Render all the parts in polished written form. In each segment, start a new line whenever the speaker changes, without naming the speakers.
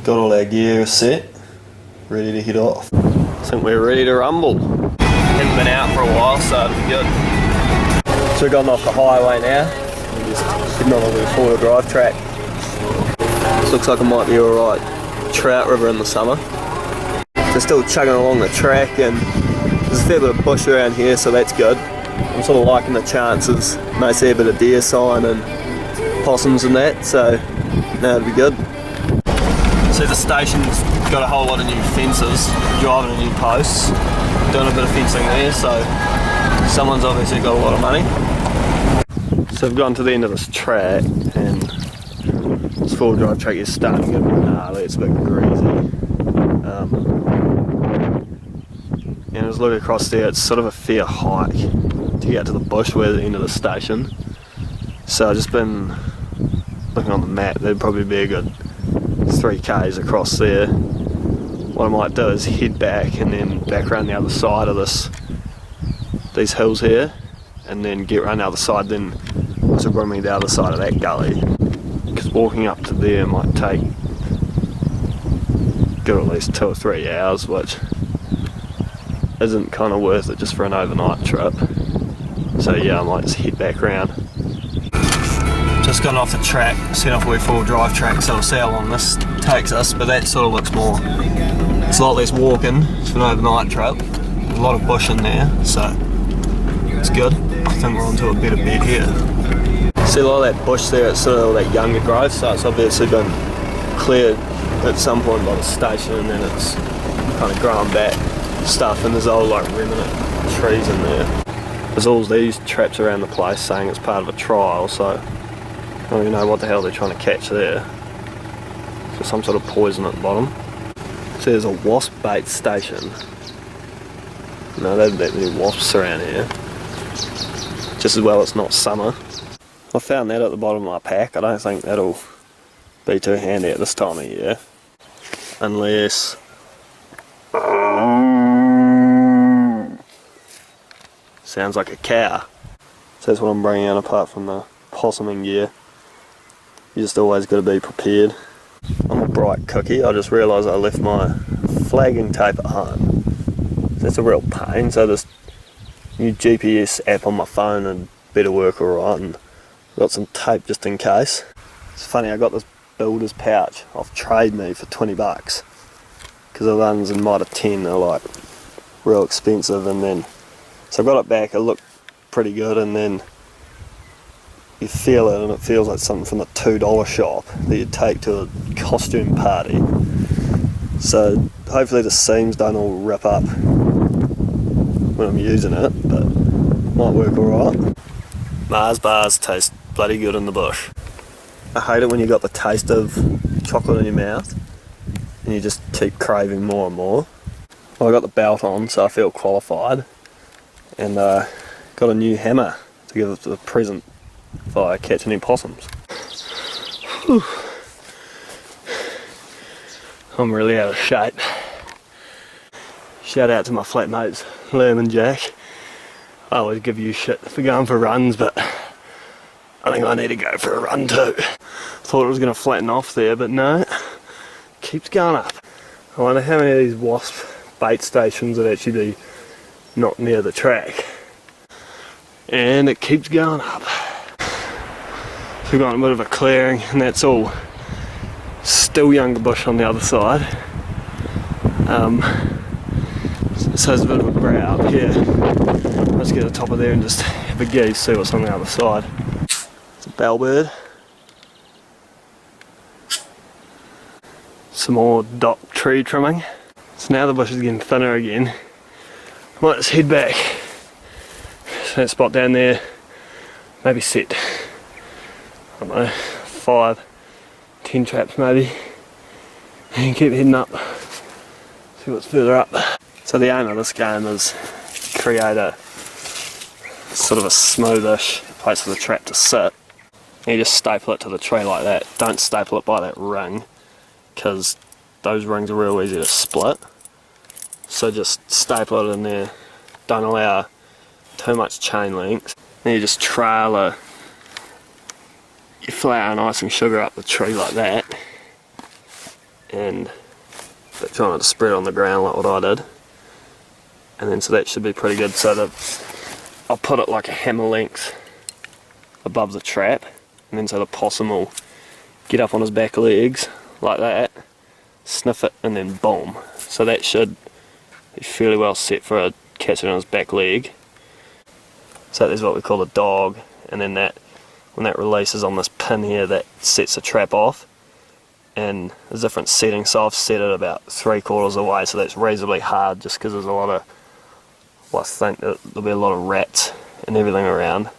Got all our gear set, ready to head off. I think we're ready to rumble. Haven't been out for a while, so it'll be good. So we've gotten off the highway now. We're just heading on a little four-wheel drive track. This looks like it might be alright trout river in the summer. They're still chugging along the track, and there's a fair bit of bush around here, so that's good. I'm sort of liking the chances. May see a bit of deer sign and possums and that, so no, it'll be good. So the station's got a whole lot of new fences, driving a new posts, doing a bit of fencing there, so someone's obviously got a lot of money. So we've gotten to the end of this track, and this four-wheel drive track is starting to get a bit gnarly, it's a bit greasy. And as I look across there, it's sort of a fair hike to get to the bush where the end of the station. So I've just been looking on the map, there'd probably be a good 3k's across there. What I might do is head back and then back around the other side of these hills here, and then get around the other side, then to bring me the other side of that gully. Because walking up to there might take good at least 2 or 3 hours, which isn't kind of worth it just for an overnight trip. So yeah, I might just head back around. Just got off the track, set off a four-wheel drive track, so we'll see how long this takes us, but that sort of looks more, it's a lot less walking, it's for an overnight trip. There's a lot of bush in there, so it's good. I think we're onto a better bed here. See a lot of that bush there, it's sort of all that younger growth, so it's obviously been cleared at some point by the station, and then it's kind of grown back stuff, and there's old like remnant trees in there. There's all these traps around the place saying it's part of a trial, so I don't even know what the hell they're trying to catch there. So some sort of poison at the bottom. So there's a wasp bait station. No, there's that many wasps around here. Just as well it's not summer. I found that at the bottom of my pack. I don't think that'll be too handy at this time of year. Unless... sounds like a cow. So that's what I'm bringing in apart from the possuming gear. You just always got to be prepared. I'm a bright cookie. I just realised I left my flagging tape at home. That's a real pain. So this new GPS app on my phone had better work alright, and got some tape just in case. It's funny, I got this builder's pouch off Trade Me for 20 bucks. Because the ones in Mitre 10 are like real expensive, and then so I got it back, it looked pretty good, and then you feel it and it feels like something from the $2 shop that you'd take to a costume party. So hopefully the seams don't all rip up when I'm using it, but it might work alright. Mars bars taste bloody good in the bush. I hate it when you got the taste of chocolate in your mouth and you just keep craving more and more. Well, I got the belt on, so I feel qualified, and got a new hammer to give as a present if I catch any possums. Whew. I'm really out of shape. Shout out to my flatmates Liam and Jack. I always give you shit for going for runs, but I think I need to go for a run too. Thought it was going to flatten off there, but no, keeps going up. I wonder how many of these wasp bait stations would actually be not near the track. And it keeps going up. So we've got a bit of a clearing, and that's all still younger bush on the other side. So there's a bit of a brow up here. Let's get to the top of there and just have a gaze, see what's on the other side. It's a bellbird. Some more dock tree trimming. So now the bush is getting thinner again. I might just head back. So that spot down there, maybe set, I don't know, 5, 10 traps maybe. And keep heading up, see what's further up. So the aim of this game is create a sort of a smoothish place for the trap to sit. And you just staple it to the tree like that. Don't staple it by that ring, because those rings are real easy to split. So just staple it in there. Don't allow too much chain length. Then you just trail your flour and icing sugar up the tree like that. and but trying not to spread on the ground like what I did. And then so that should be pretty good. So that I'll put it like a hammer length above the trap, and then so the possum will get up on his back legs like that, sniff it, and then boom. So that should be fairly well set for a catch it on his back leg. So there's what we call a dog, and then that when that releases on this pin here, that sets the trap off. And there's different settings, so I've set it about 3/4 away, so that's reasonably hard just because there's a lot of, well, I think that there'll be a lot of rats and everything around.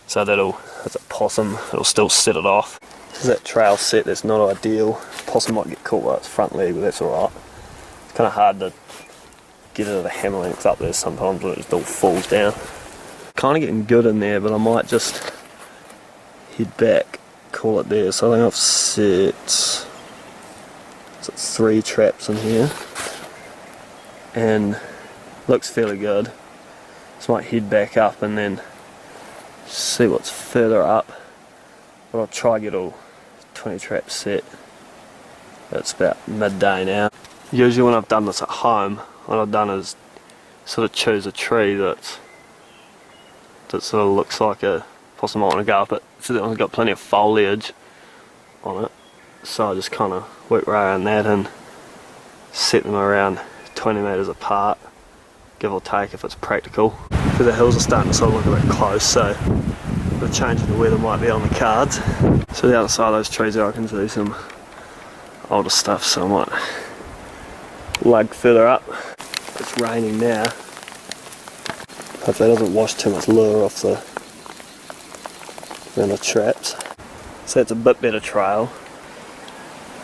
So that'll, as a possum, it'll still set it off. Because that trail set, that's not ideal. Possum might get caught by its front leg, but that's alright. It's kind of hard to get it at a hammer length up there sometimes when it just all falls down. Kind of getting good in there, but I might just head back, call it there. So I think I've set 3 traps in here, and looks fairly good. So I might head back up and then see what's further up, but I'll try get all 20 traps set. It's about midday now. Usually when I've done this at home, what I've done is sort of choose a tree that sort of looks like a possum might want to go up it, so that one's got plenty of foliage on it. So I just kind of work right around that and set them around 20 metres apart, give or take if it's practical. Because the hills are starting to sort of look a bit close, so the change in the weather might be on the cards. So the other side of those trees there I can see some older stuff, so I might lug further up. It's raining now. Hopefully it doesn't wash too much lure off the traps. So it's a bit better trail.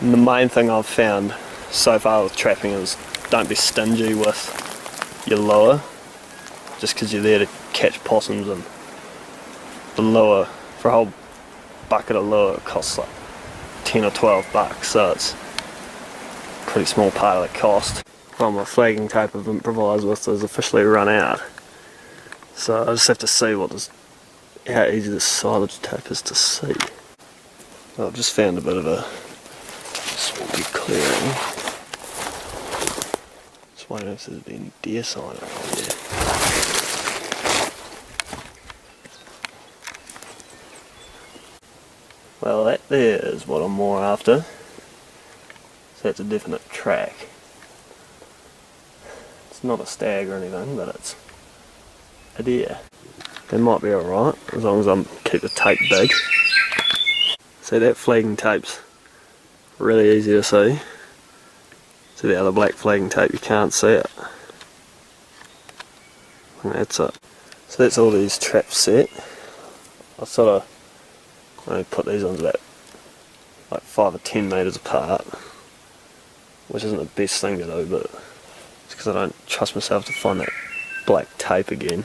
And the main thing I've found so far with trapping is don't be stingy with your lure, just because you're there to catch possums, and the lure, for a whole bucket of lure, it costs like 10 or 12 bucks, so it's a pretty small part of the cost. Well, my flagging tape I've improvised with is officially run out, so I just have to see how easy this silage tape is to see. Well, I've just found a bit of a swampy clearing. Just wondering if there's been deer sign around there. Well, that there is what I'm more after. So that's a definite track. It's not a stag or anything, but it's a deer. They might be alright, as long as I keep the tape big. See, that flagging tape's really easy to see. See the other black flagging tape, you can't see it. And that's it. So that's all these traps set. I sort of put these ones about like 5 or 10 metres apart, which isn't the best thing to do, but it's because I don't trust myself to find that black tape again.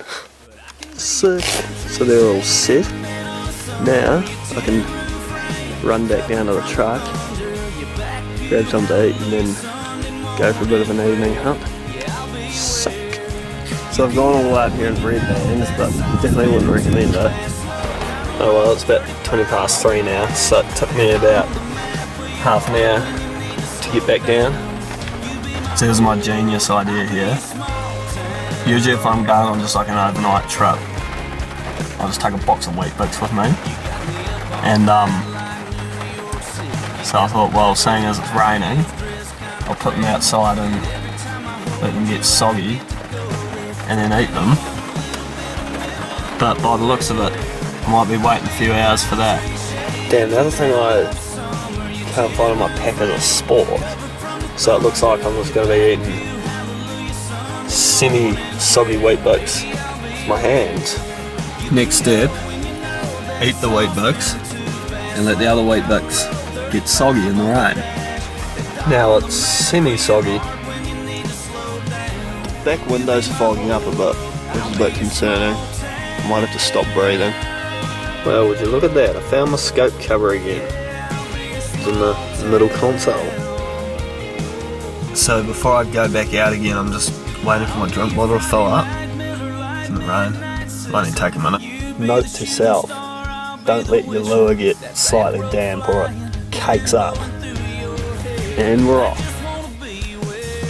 So they're all set. Now I can run back down to the truck, grab something to eat, and then go for a bit of an evening hunt. Sick. So I've gone all the way up here in red bands, but definitely wouldn't recommend it. Oh well, it's about 3:20 now, so it took me about half an hour to get back down. So here's my genius idea here. Usually if I'm going on just like an overnight trip, I'll just take a box of Weet-Bix with me. And so I thought, well, seeing as it's raining, I'll put them outside and let them get soggy and then eat them. But by the looks of it, I might be waiting a few hours for that. Damn, the other thing I can't find in my pack is a spork. So it looks like I'm just going to be eating semi-soggy Weet-Bix with my hands. Next step, eat the Weet-Bix and let the other Weet-Bix get soggy in the rain. Now it's semi-soggy. Back window's fogging up a bit, which is a bit concerning. I might have to stop breathing. Well, would you look at that, I found my scope cover again. It's in the middle console. So before I go back out again, I'm just waiting for my drink bottle to fill up. It's in the rain. It'll only take a minute. Note to self, don't let your lure get slightly damp or it cakes up. And we're off.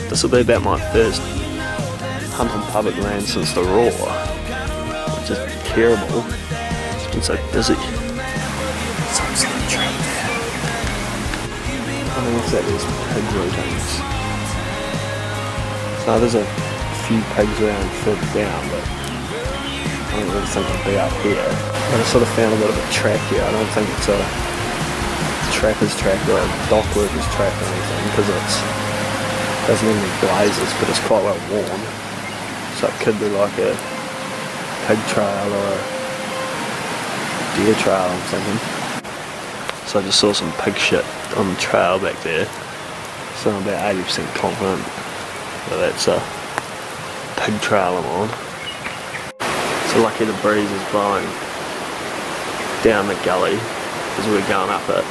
This will be about my first hunt on public land since the Raw, which is terrible. It's been so busy. Some sort of trap there. I don't know if that is pigs or things. So there's a few pigs around further down, but I don't really think they'll be up here. I just sort of found a bit of a track here. I don't think it's a trapper's track or a dock worker's track or anything, because it doesn't have any blazes, but it's quite well worn. So it could be like a pig trail or a deer trail, I'm thinking. So I just saw some pig shit on the trail back there, so I'm about 80% confident that that's a pig trail I'm on. So lucky the breeze is blowing down the gully as we're going up it.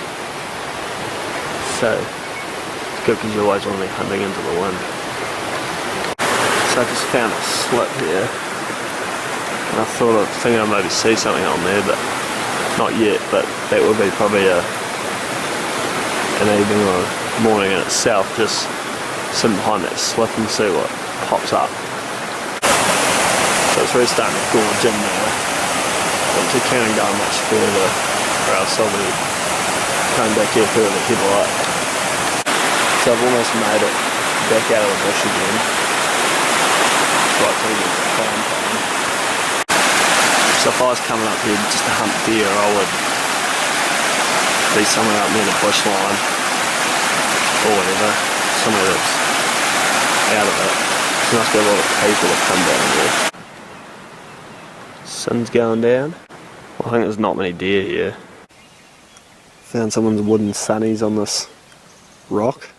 So it's good because you always want to be hunting into the wind. So I just found a slip here, and I thought I'd think I maybe see something on there, but not yet. But that would be probably an evening or morning in itself, just sit behind that slip and see what pops up. So it's really starting to gorge in now. Don't you can't go much further, or else I'll be coming back here further to headlight. So I've almost made it back out of the bush again. Right till we get to the farm time. So if I was coming up here just to hunt deer, I would be somewhere up near the bush line or whatever, somewhere that's out of it. There must be a lot of people that come down here. Sun's going down. Well, I think there's not many deer here. Found someone's wooden sunnies on this rock.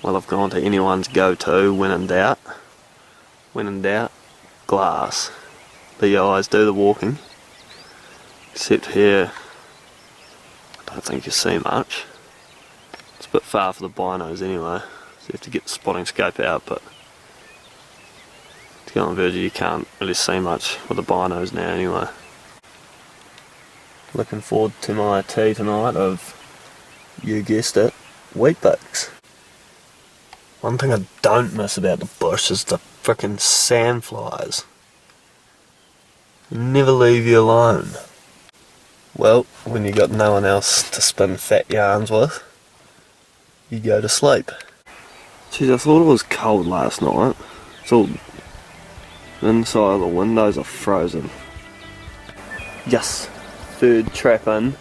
Well, I've gone to anyone's go-to when in doubt. When in doubt, glass. The eyes do the walking. Except here, I don't think you see much. It's a bit far for the binos anyway, so you have to get the spotting scope out, but to go on Virgin you can't really see much with the binos now anyway. Looking forward to my tea tonight of, you guessed it, Weet-Bix. One thing I don't miss about the bush is the frickin' sandflies. Never leave you alone. Well, when you got no one else to spin fat yarns with, you go to sleep. Jeez, I thought it was cold last night. It's all inside of the windows are frozen. Yes, third trap in,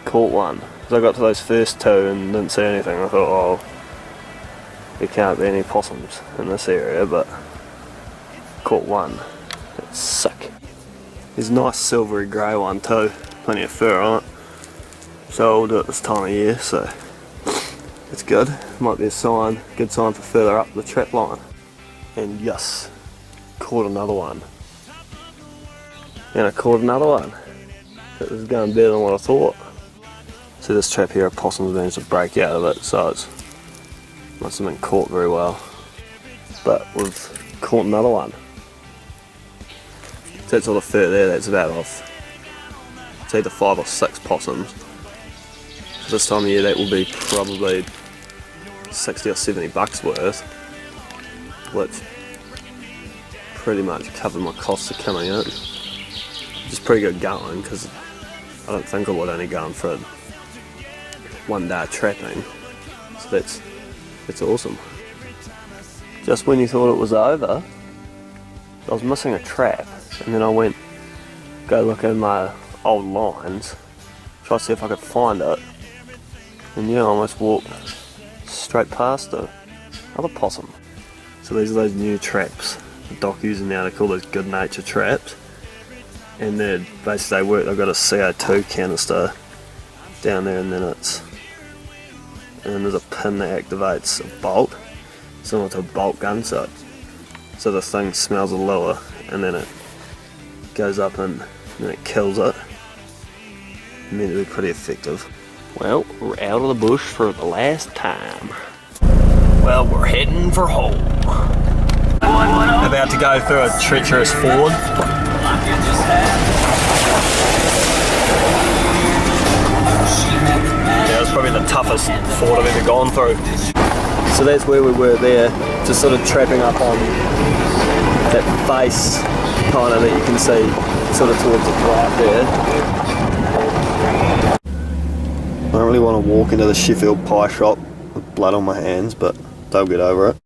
caught one. So I got to those first two and didn't see anything. I thought, oh, there can't be any possums in this area, but caught one. It's sick. There's a nice silvery grey one too, plenty of fur on it. So I'll do it this time of year, so it's good. Might be a sign, good sign for further up the trap line. And yes, caught another one. And I caught another one. It was going better than what I thought. So this trap here, a possum's managed to break out of it, so it's must have been caught very well. But we've caught another one. So that's all the fur there, that's about off. It's either 5 or 6 possums. So this time of year that will be probably 60 or 70 bucks worth, which pretty much covered my costs of coming in. Which is pretty good going, because I don't think I would only go in for 1 day of trapping. So that's awesome. Just when you thought it was over, I was missing a trap, and then I went go look in my old lines, try to see if I could find it, and yeah, I almost walked straight past the other possum. So these are those new traps the doc using now, they call those good nature traps, and they're basically they work. They've got a CO2 canister down there, and then there's a pin that activates a bolt, similar to a bolt gun, so the thing smells a lure, and then it goes up and then it kills it. Meant to be pretty effective. Well, we're out of the bush for the last time. Well, we're heading for home. About to go through a treacherous ford. Yeah, it was probably the toughest ford I've ever gone through. So that's where we were there, just sort of trapping up on that face kind of that you can see sort of towards the right there. I don't really want to walk into the Sheffield pie shop with blood on my hands, but they'll get over it.